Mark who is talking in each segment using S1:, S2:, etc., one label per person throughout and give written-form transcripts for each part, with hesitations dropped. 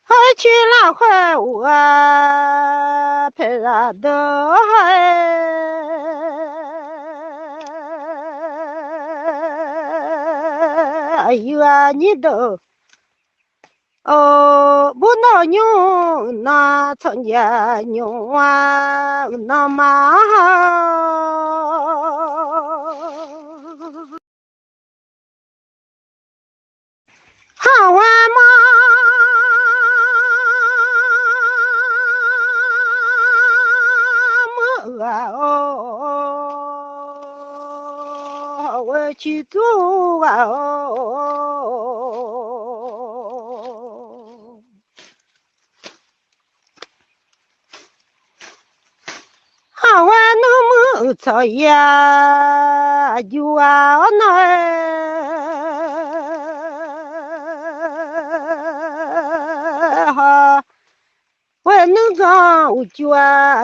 S1: 还去拉坏我陪他的哎呦啊你都不闹牛那曾经牛啊那么好玩吗？我去做啊好玩那么草呀就啊那哈我能装我就啊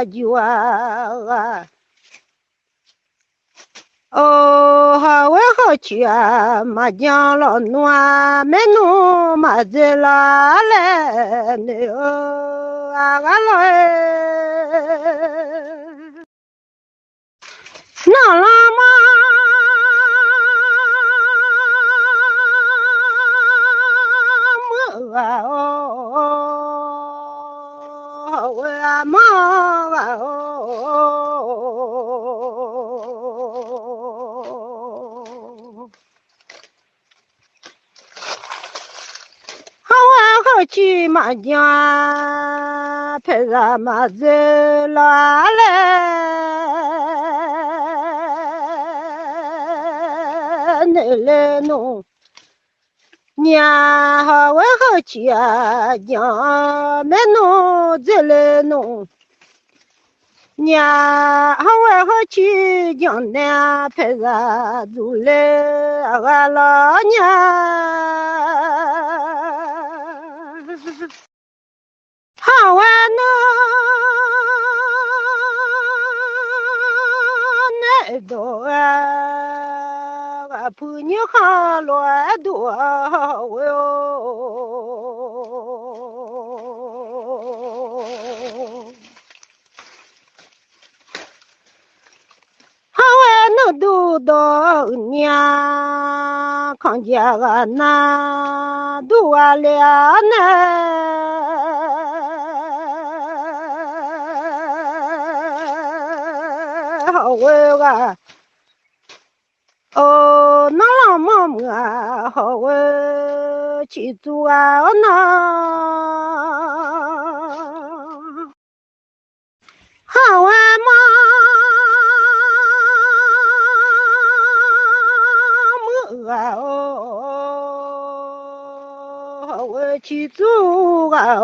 S1: 好我好去啊麻将老暖没弄麻子啦嘞你啊老那啦嘛我啊妈好去麻将陪着麻子啦嘞你来弄娘好我好去啊娘没弄再来弄娘好我好去娘娘陪着走来啊老娘好玩呢那多啊我朋友好乱多哟好玩能都到娘看见个那都啊了呢好玩个那老妈妈好玩去做啊那好玩吗？我去做啊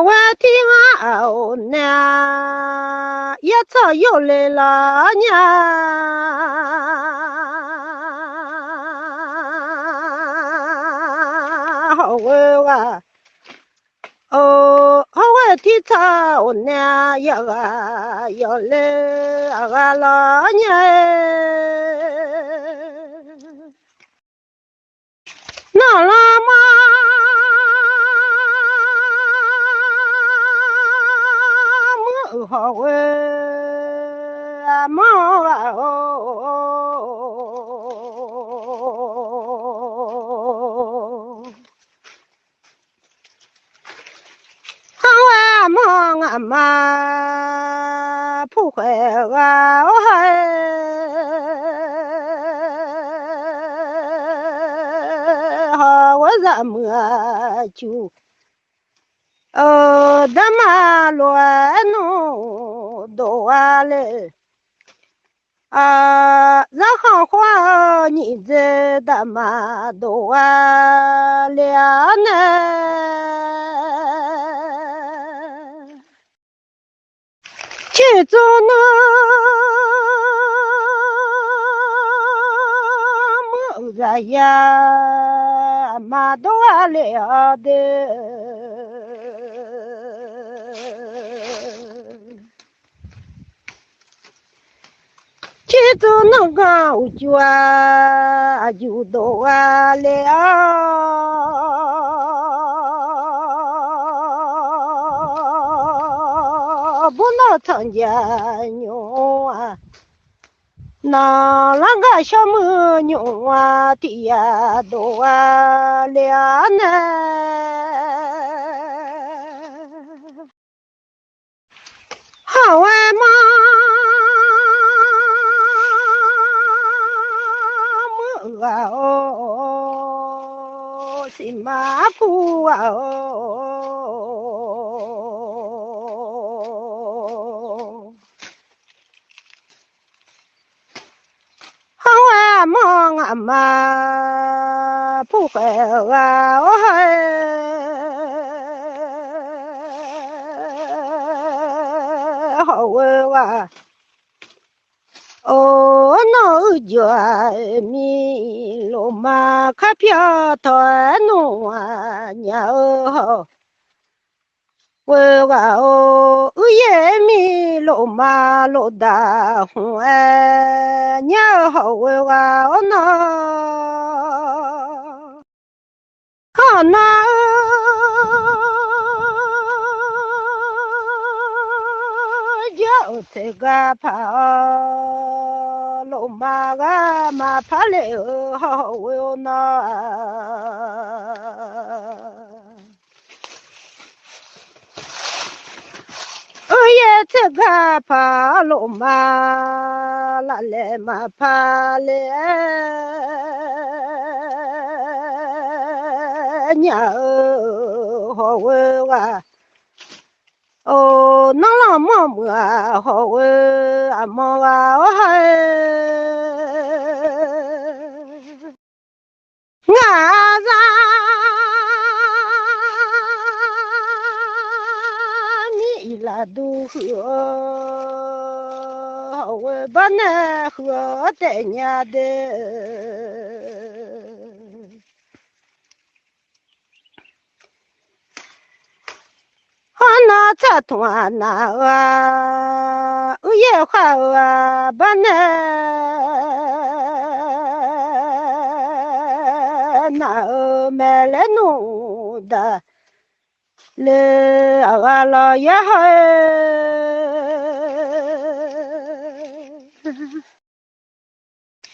S1: 我听啊那一早又来了娘我我的草呢要来老娘那老妈好我妈妈不会啊好我怎么就他妈乱弄多嘞然后话你这他妈多了呢去做那么个呀嘛多了的走那个我就啊就到啊了，不能参加牛啊。那个小母牛啊，的呀都啊俩呢，好啊妈啊哦，是马夫啊哦。好啊，忙啊嘛，不会啊，我还好啊，哦，那就米罗马卡票团弄啊，鸟。我哦，夜米罗马罗达红哎，你好我哦那，好那就这个跑罗马个马跑了好我那。也这个爬罗马拉来嘛爬来娘好我哇哦，那老妈妈好我阿妈哇我还俺咋？拉都河，我把那河带伢的，那这团那啊，也好啊，把那买来弄的。了啊了也好，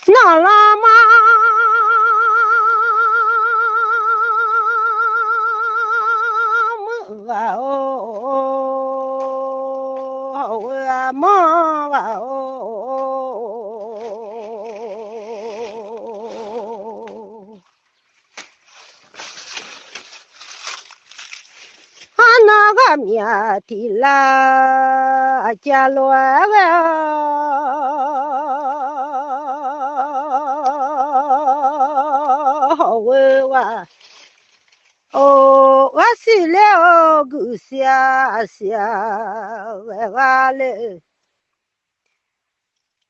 S1: 那了嘛么啊哦，啊么啊哦。那个面的啦，加罗好哇，哦，我是了个下哇嘞，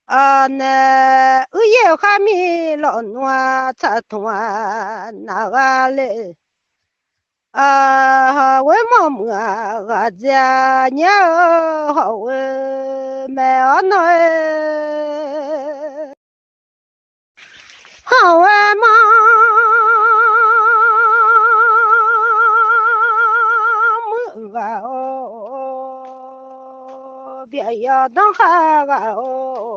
S1: 啊那也还没老暖才团那个嘞。啊，我妈妈个家娘好我买啊那好啊妈妈哦，别要当哈个哦。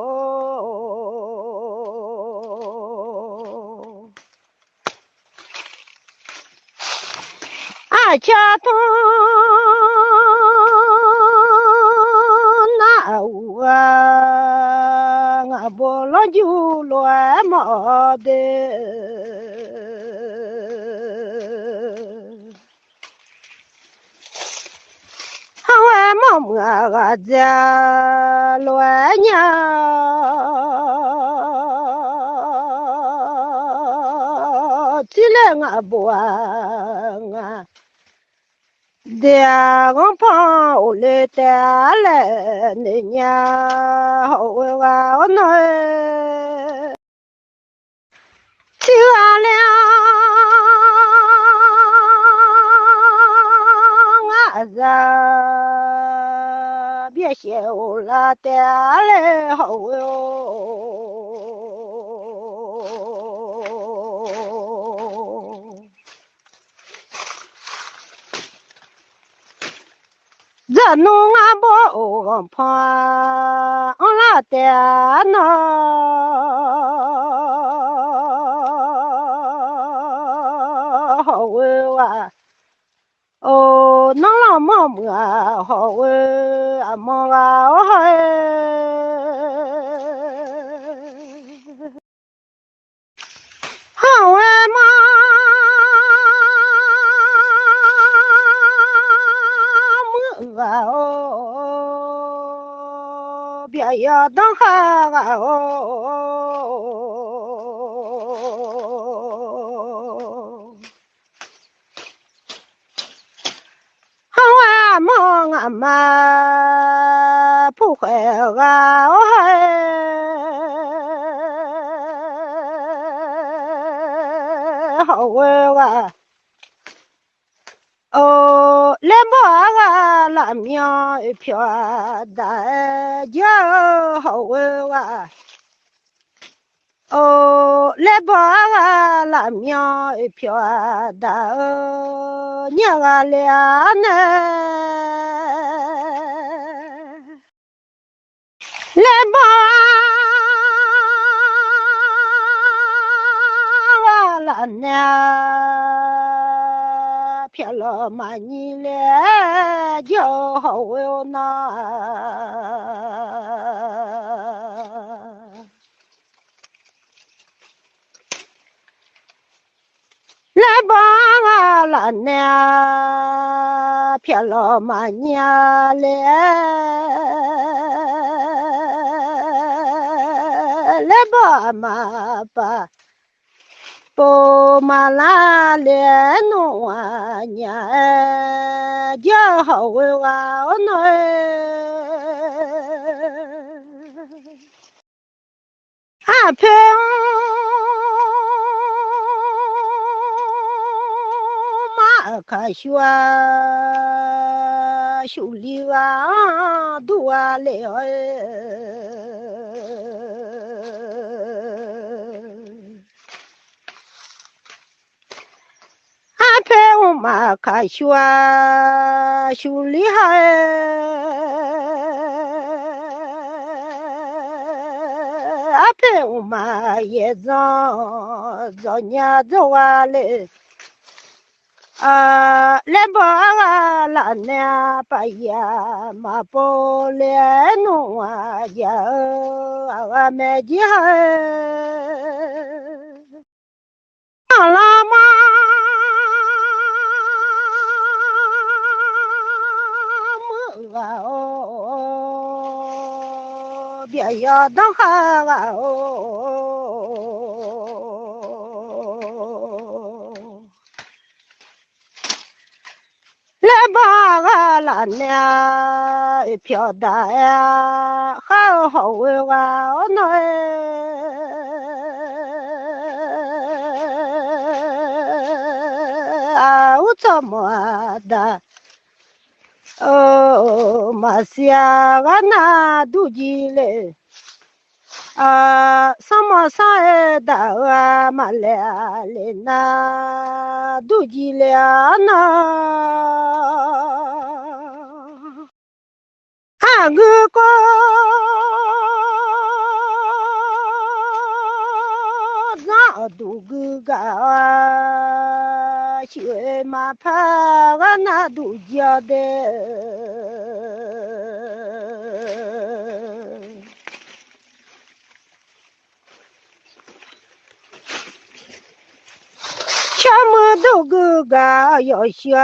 S1: 家东那我我不了就乱毛的，好啊毛么个家乱娘，起来我不啊。的我跑来的来，你娘好哇我那去完了啊子，别笑了的来好哟。这弄俺不怕，俺拉的那好哇。哦，那老毛么好喂，阿毛啊好好喂嘛么啊哦，别要当哈啊哦。好啊，梦啊嘛，不会啊，我还好玩啊。哦，来么啊，拉面一瓢大酒好玩啊。哦，来吧啊，拉面一瓢大娘啊俩呢，来吧啊，拉呢，撇了嘛你来就好我那。来吧啊，来呢，撇了嘛娘来吧嘛吧，不嘛啦来弄啊娘，就好为啊我那。阿飘马卡雪修理啊多了阿飘马卡雪修理阿飘马也早年走啊嘞。来吧啊，拉呢把呀嘛包来弄啊呀，我买的好了嘛，么啊哦，别要当哈啊哦。来吧啊，拉呢一瓢大呀，好好玩啊，我那啊，我怎么的？哦，马下个那肚子嘞。什么啥的啊，马来嘞那都记了那，俺个个那都个个学马爬个那都叫的。什么都个个要学，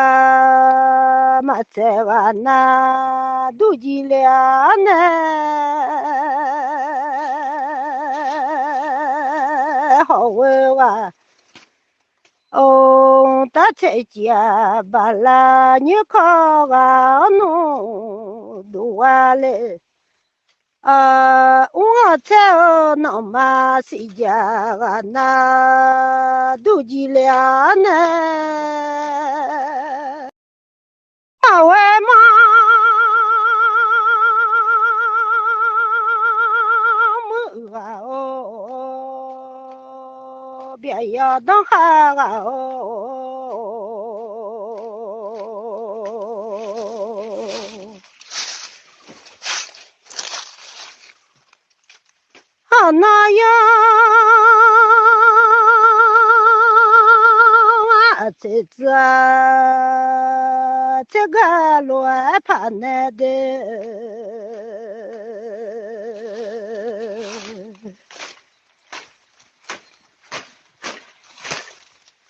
S1: 嘛在哇那都记了呢，好玩哇！哦，大菜家把啦你靠啊弄都完嘞。我在那嘛谁家个那都记了呢，啊喂嘛么啊哦。要当哈个哦，好那样啊，这个乱盘来的。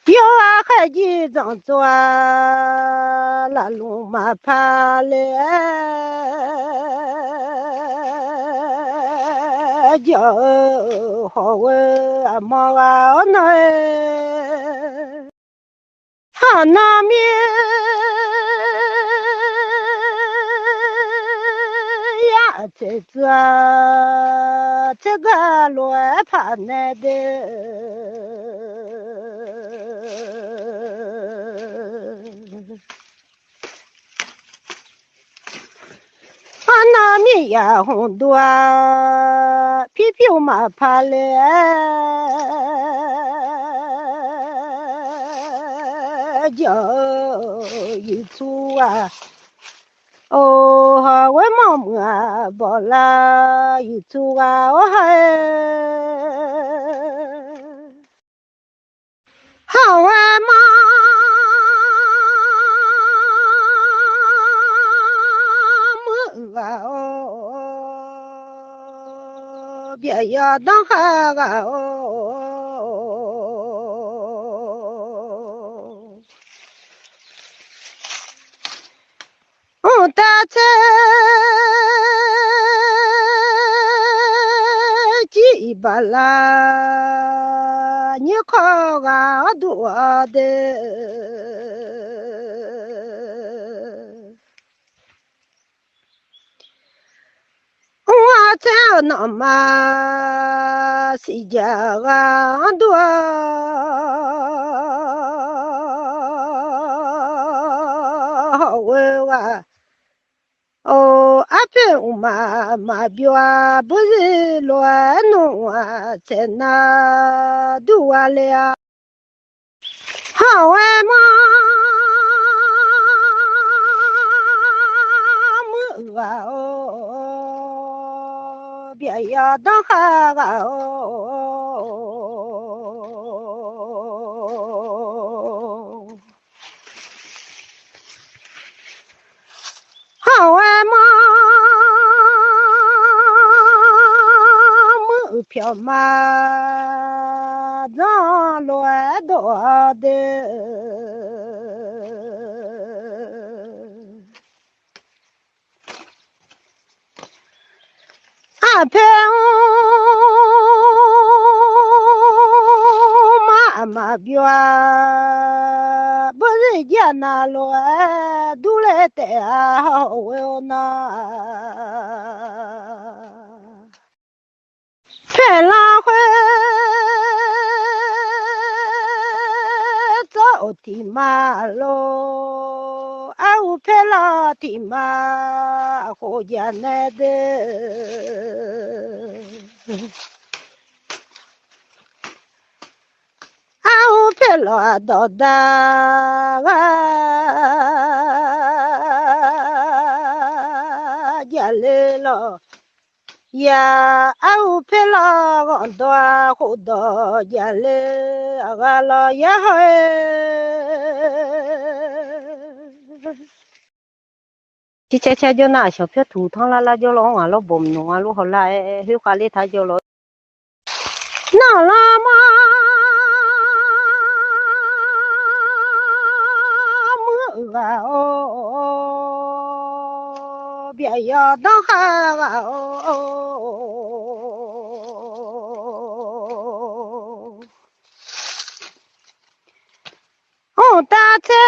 S1: 有啊，还几张做那龙马爬嘞，叫好啊毛啊那，好那面呀，这个乱爬来的。那米呀红多，皮皮嘛怕嘞，叫一出啊，哦，我妈妈包啦一出啊，我还好啊妈。哦，别要当哈个哦，大车几把啦，你靠个多的。我在那嘛谁家个多我啊哦阿平嘛表啊不是乱弄啊在那多了好啊嘛啊哦别要当哈个哦好啊嘛票嘛让乱多的阿平妈表不是家那乱都来带啊我那开了会走的马路啊我开了的马好家来的我陪了到大家来了呀，我陪了我到好多家来我了呀chị cha cha cho na shop thu thang la cho lo ngà lo bom no ngà lo hola hu kha le tha cho lo na la ma ga o bia ya da ha ga o ta che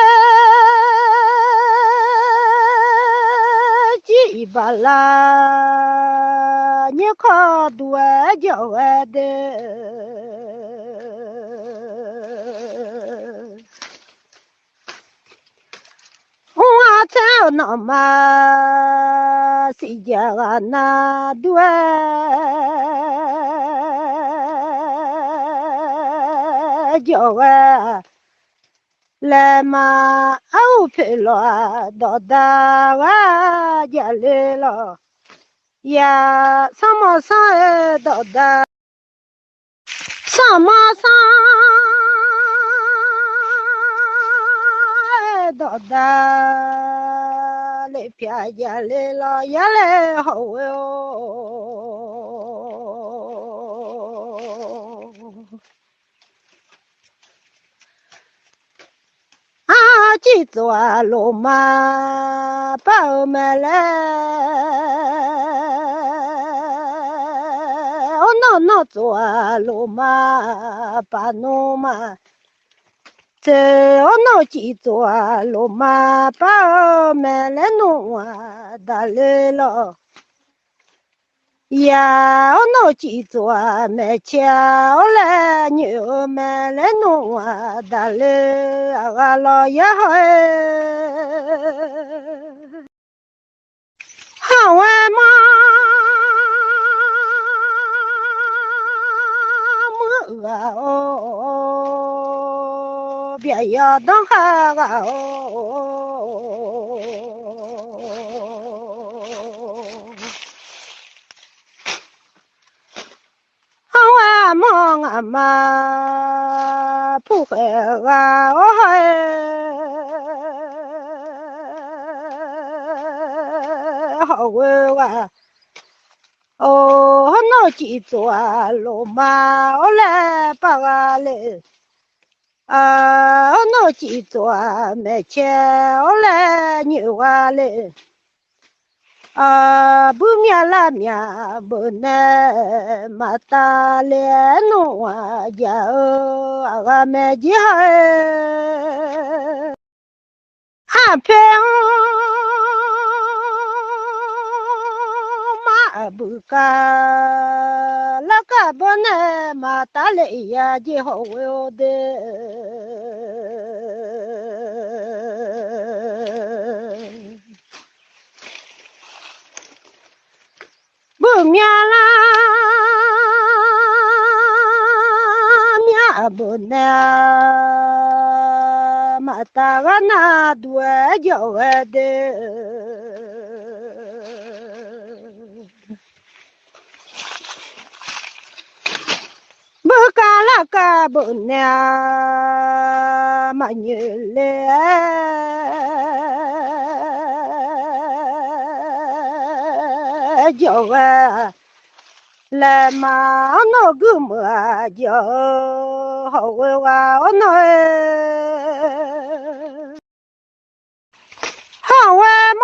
S1: chỉ bà là nhớ khó đùa dạo đê hoa theo nó mà xì già na đùa 叫啊，来嘛欧佩罗到达哇家来了，呀，什么啥到达，什么啥到达，来偏家来了，也来好哟。啊，记住啊，罗马宝马来，哦，那做啊，罗马把罗马，这哦那记住啊，罗马宝马来弄啊，打来了。呀，我脑记住啊，买桥来牛买来弄啊，大嘞啊老爷好好玩嘛，么啊哦，别要当哈啊哦。啊忙啊嘛，不会啊我好会啊，哦那记住啊，罗马我来把啊嘞，啊那记住啊，没钱我来牛啊嘞。啊，不面啦面不难，马达来弄啊家啊没家，俺陪马不干，那个不难马达来呀就好有的。不面啦，面不难，马达个那多叫我的，不干那个不难，马女来叫我。来嘛，那个么叫好哇，我那好哇嘛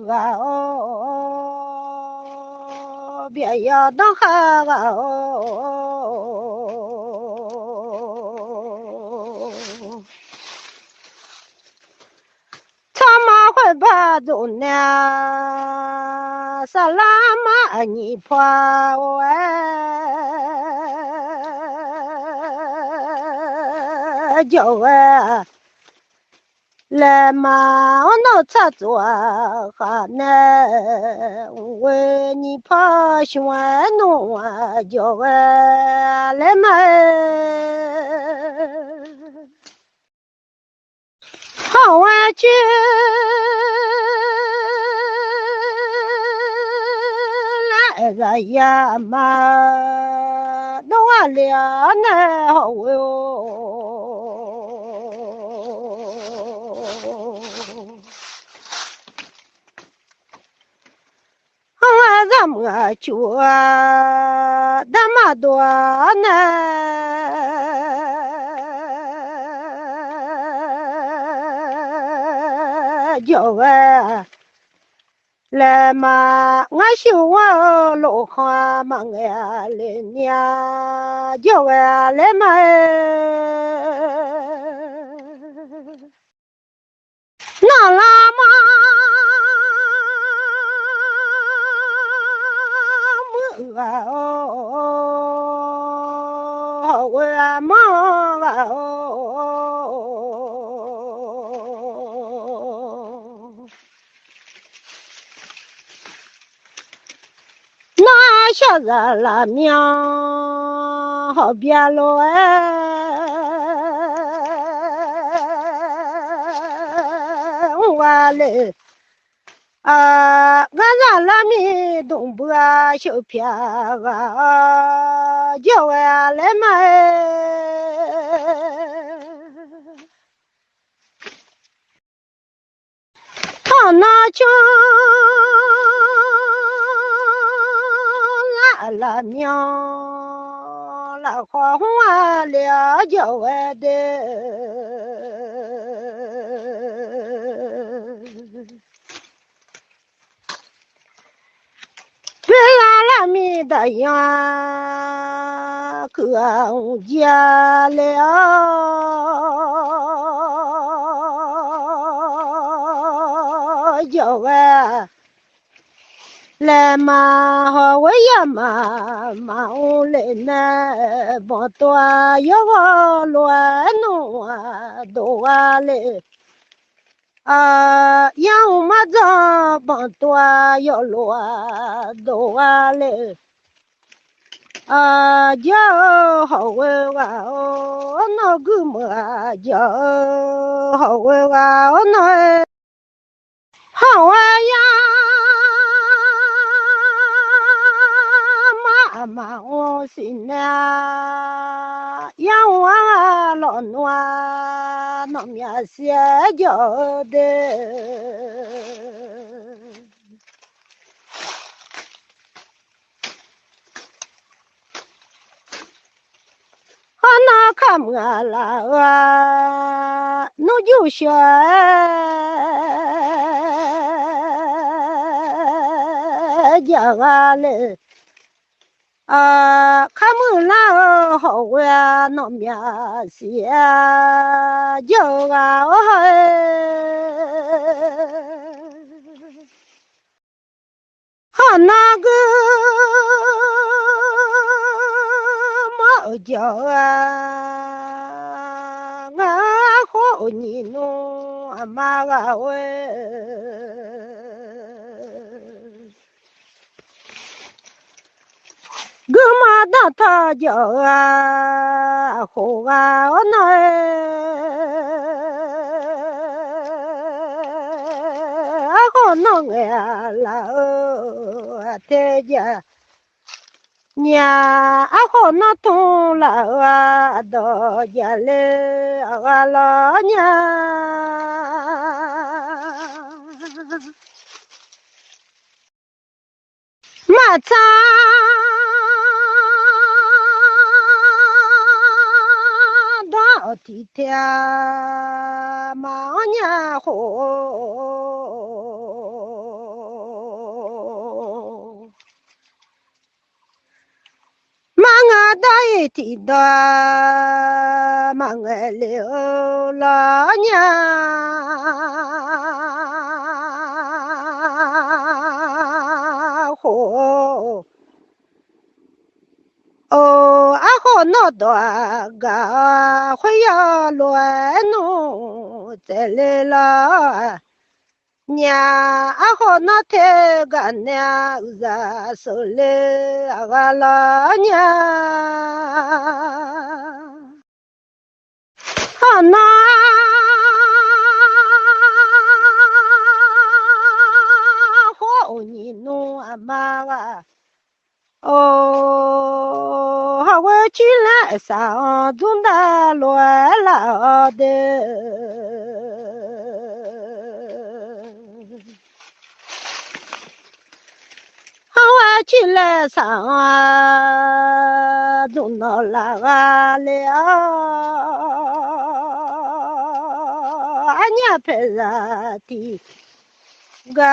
S1: 么啊哦，别要当哈啊哦。他妈会把走呢，萨拉玛尼帕我叫我来嘛，我那咋做哈呢？为你怕喜欢弄啊，叫我来嘛。好玩具来个呀嘛，弄啊了呢好哟。啊，咱们就啊，那么多呢。叫啊，来嘛，我修我老汉嘛呀来呀，叫啊来嘛，那拉嘛么啊哦，我啊嘛啊哦。那小子拉面好边路我嘞俺家拉面东北小片叫我来买。那叫拉面，拉花红了叫我的，别拉面的呀，可家了，叫我。来嘛，我呀嘛，我来那帮多要我乱弄啊，多嘞呀我嘛这帮多要乱多嘞叫好玩哦，那个么叫好玩哦，那好玩呀。妈，我心呐，让我老暖，那面写着的。那看么啦那就学讲嘞。看么啦好呀，那面写叫我好那个毛叫我好你弄妈个喂。哥妈的他叫好那好弄老太家娘好那痛了到家里老娘马扎到底天马娘好马我大一提到马我了老娘好好那多个会要乱弄再来了娘好那太个娘子手里老娘好那好你弄妈啊我去来上中的乱了的，我去来上中的乱了，俺家陪着的。个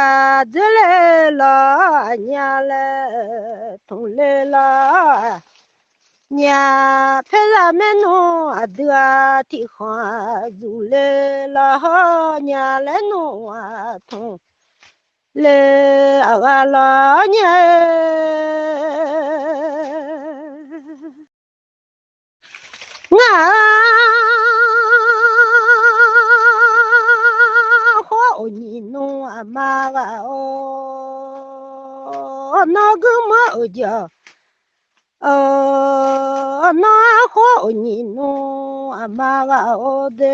S1: 子来了，娘来同来了，娘陪咱们弄的地方走来了，娘来弄同来老娘。好你弄妈个那个么叫那好你弄啊妈个哦的，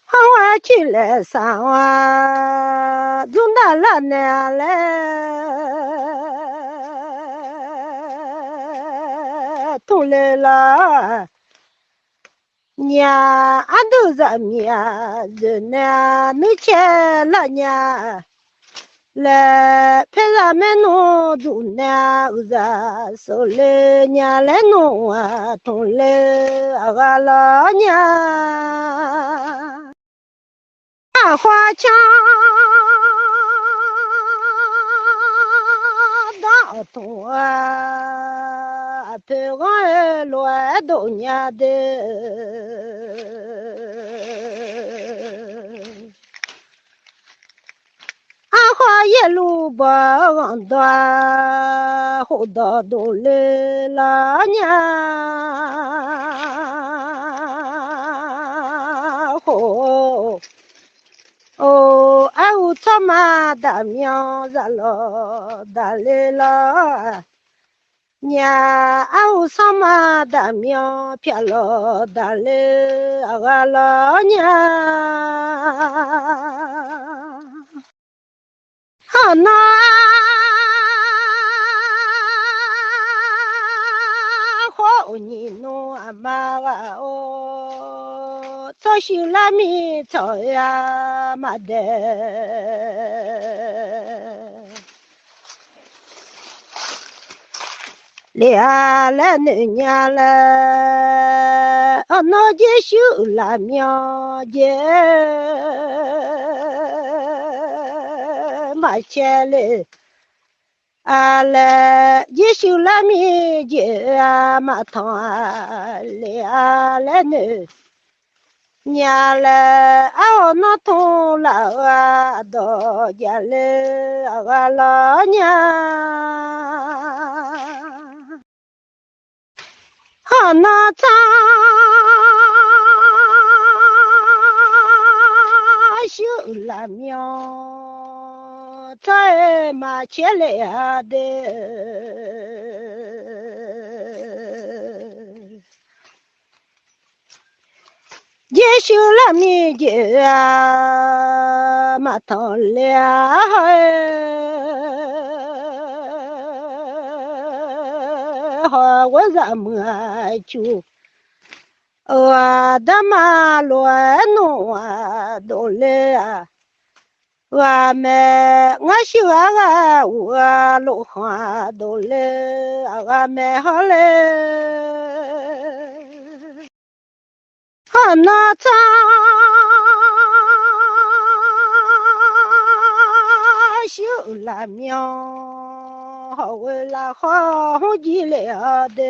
S1: 喊我起来上哇，从哪来呢来，东来了。娘，俺都是面人呢，没钱了娘，来陪咱们弄住呢，我是手里娘来弄啊，东来俺老娘，俺花枪当东啊，陪俺来到娘的。俺花一路把俺端，后到都来了娘，后俺有他妈的名字了，的来了。娘，俺有什么的名片了的嘞？俺老娘，好那好你弄俺妈个哦，早修拉米早呀妈的。俩来恁娘来，那就修拉苗姐，马前来，来就修拉米姐马汤俩来恁娘来，那通老到家来，俺老娘。好那咱修了苗，在马前来的，也修了米的马头了。我怎么就我的马乱弄啊都来啊，我们我喜欢我老汉都来，我们好嘞，好那咱修了苗。好为了好极了的，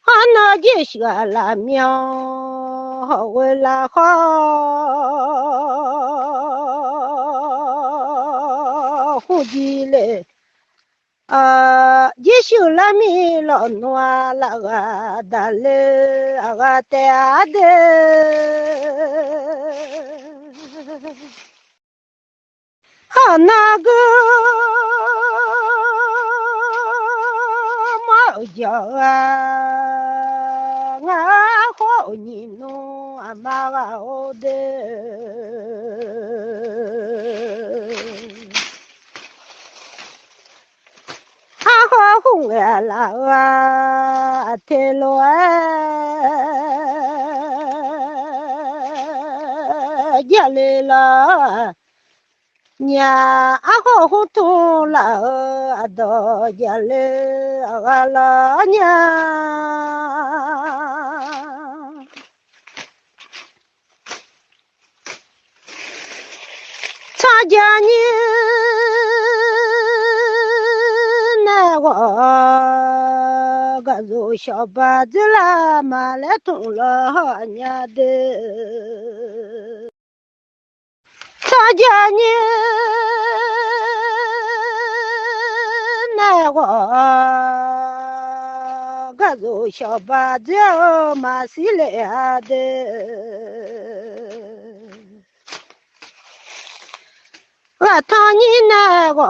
S1: 俺那就学了苗，好为了好极了。也修了米老暖了个的嘞，个的的，好那个毛叫啊，俺好你弄俺妈好的。红啊老啊，天罗啊，家里了，娘好糊涂了，到家里俺老娘，参加你。我个做小把子啦，买来通了娘的，参加你那我个肉小把子马西来的，我当你那个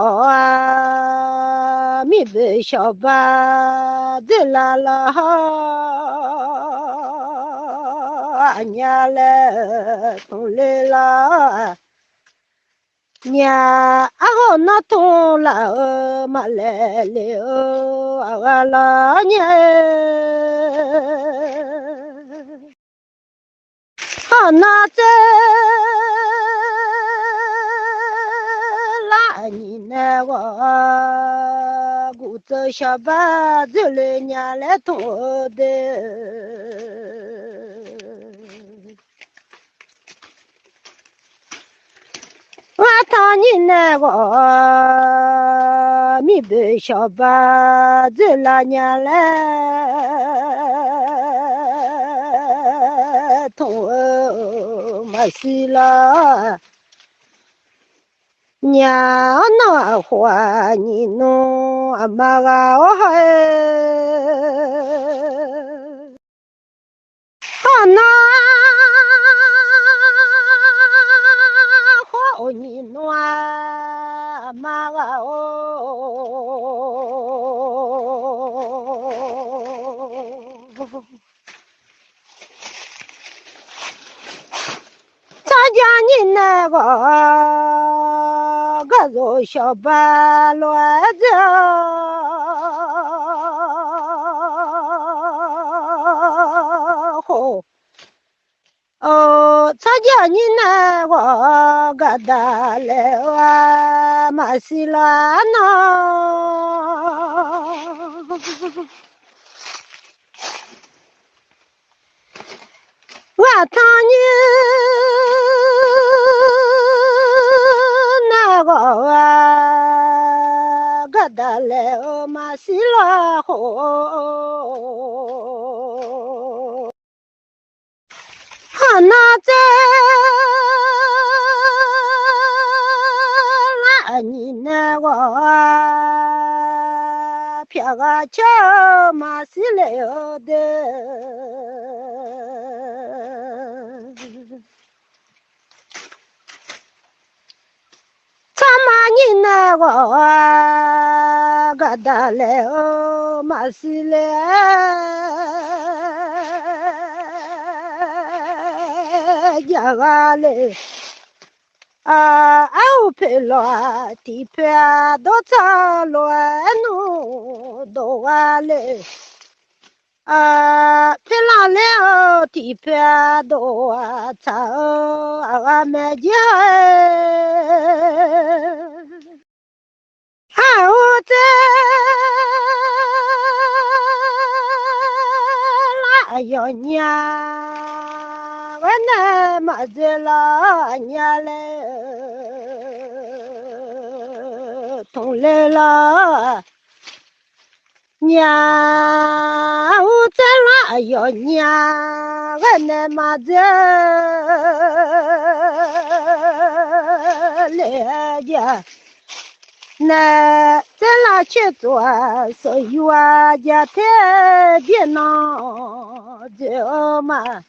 S1: 米不小把子啦啦哈，娘来东来啦。娘，啊好那东了嘛来了，啊啦娘，好那在啦你那我，古走小巴走了娘来东的。我当你那个米不小把子那年来同没事了，娘那话你弄阿妈个我还好那。你暖妈个哦，咱家你那个肉小白乱子好。哦，咱家你那个大来哇，马西拉那，我当你那个大来哦，马西拉好。那在那你那个飘个桥马西来的，咱妈你那个大来哦马西来。家个嘞，我陪了地盘都咋乱弄都完嘞，陪了了地盘都咋俺们家，我在哪有娘？我那么子了娘嘞，同来了娘，我在哪有娘？我那么子来家，那在哪去做？所以我家太别闹着嘛。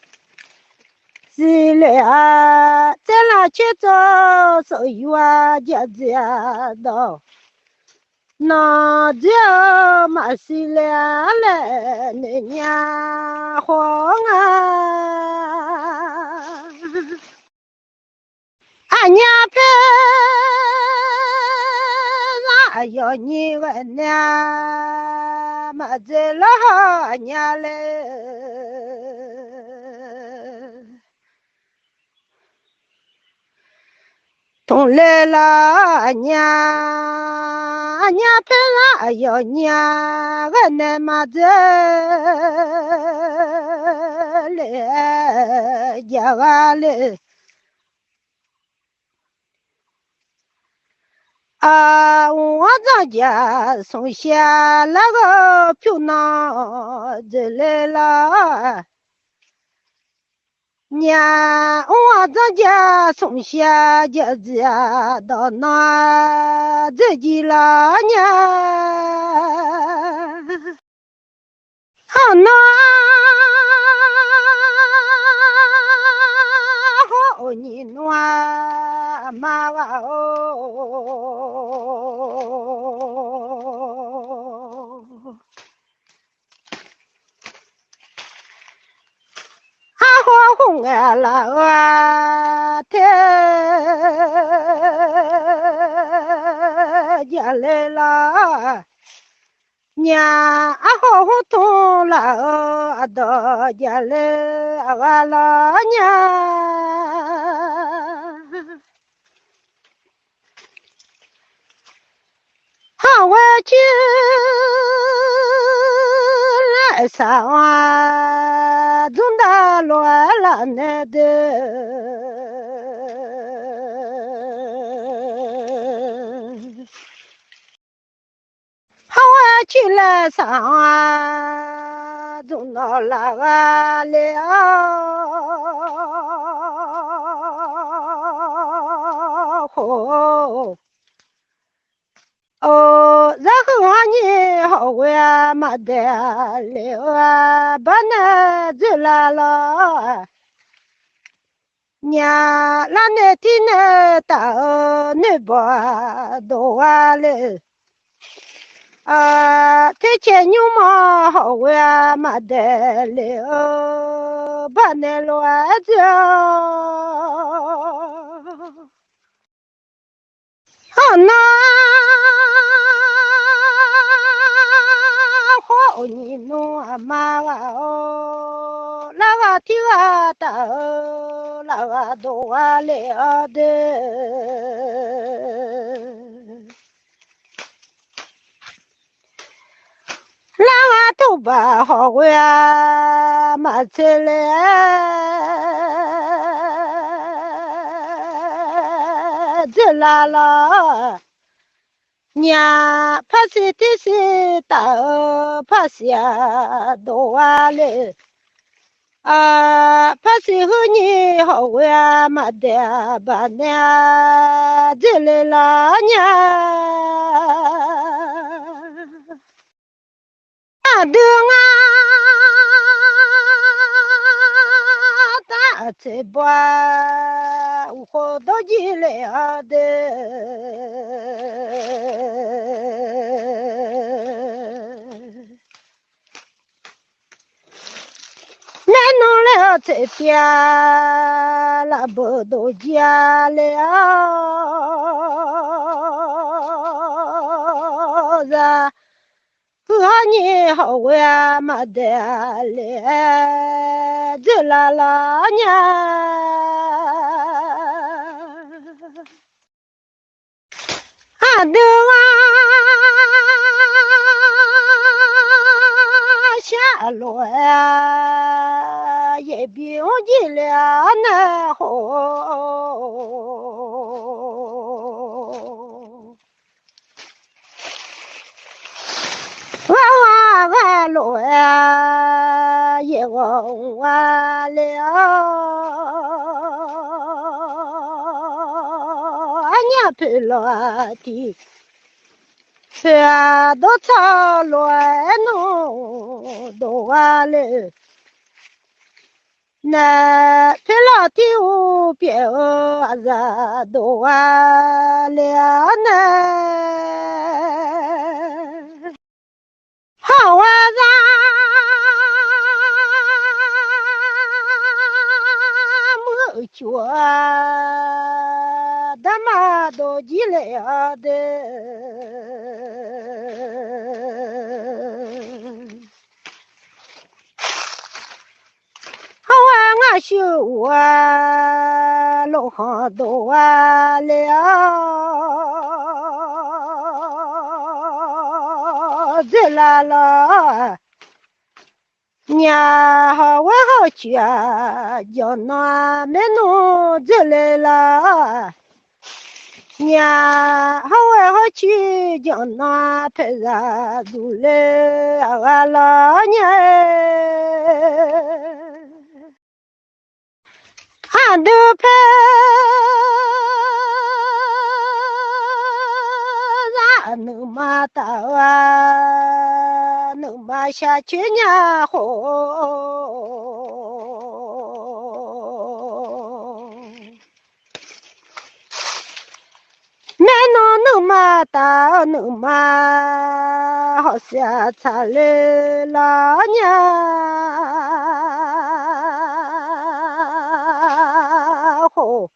S1: 是了，在哪去做？所以我家家到那就嘛是了嘞，你娘慌啊！俺娘陪哪有你个娘嘛在老娘嘞？同来了娘，娘陪了哟娘，我那么子来家娃嘞。我咱家送下那个漂亮子来了，娘，我在家送下姐姐到那自己了娘，好那好你暖妈妈哦。红啊啦啊，天家来了，娘啊好痛了啊，到家来啊啦娘，好我去来上啊，中大乱了那的。好啊，去了上啊，中到那个了后，哦，然后啊，你好我没得了啊，把那走来了。娘，那那天那到那把多完了。这前牛嘛好我没得了，把那乱子，好那好你弄妈哦，那个天啊到那个多完了的。那个头发好呀，马起来，这啦啦，娘怕是的是大，怕下多完了，怕是和你好呀，马的把娘这来啦娘。đường ta sẽ qua hồ đó gì lệ de nên nó lệ sẽ pia là bờ đồ gia lệ ra你好呀，妈的嘞，这啦啦娘，的下落呀，也别忘记了那好。哇路呀，也忘完了，俺娘陪了的，全都操乱弄都完了，那陪了的无边儿都完了那。好啊，咱们脚他妈都进来的，好啊，俺修啊，路上都完了，这来了。娘好我好去啊，叫那没弄这来了。娘好我好去，叫那陪着走来啊老娘。俺都怕咱能马到啊，能马下去年好。那能马到能马，好像才来老娘好。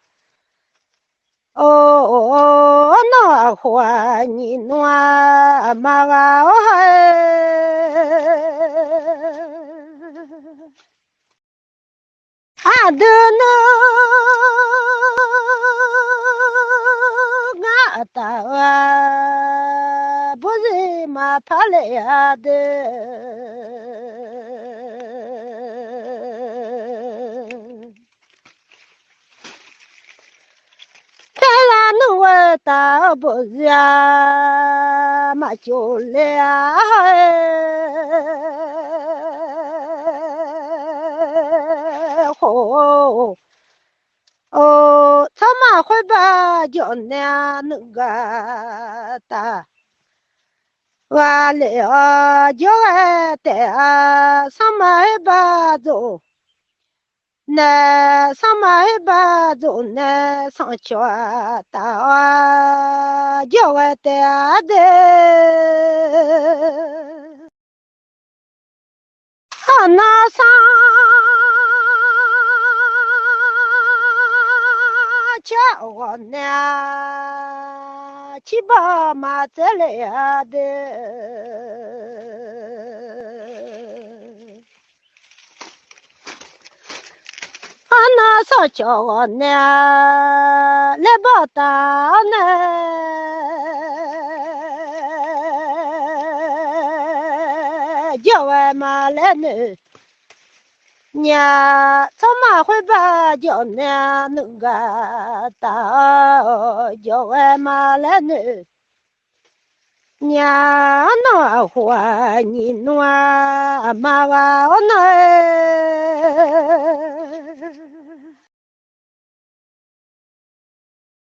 S1: 哦，那花你暖嘛啊俺的那俺的啊，不是嘛怕来的。弄我大不是啊，嘛就来好哦，他妈会把叫那个打，完了叫俺带啊，上马把走。那上马把走那上桥打啊，叫我带的，他那上叫我那七八马子来的。那上叫我呢，来报答呢，叫我妈来呢，娘怎么会把叫呢那个打，叫我妈来呢，娘那花你暖妈娃那。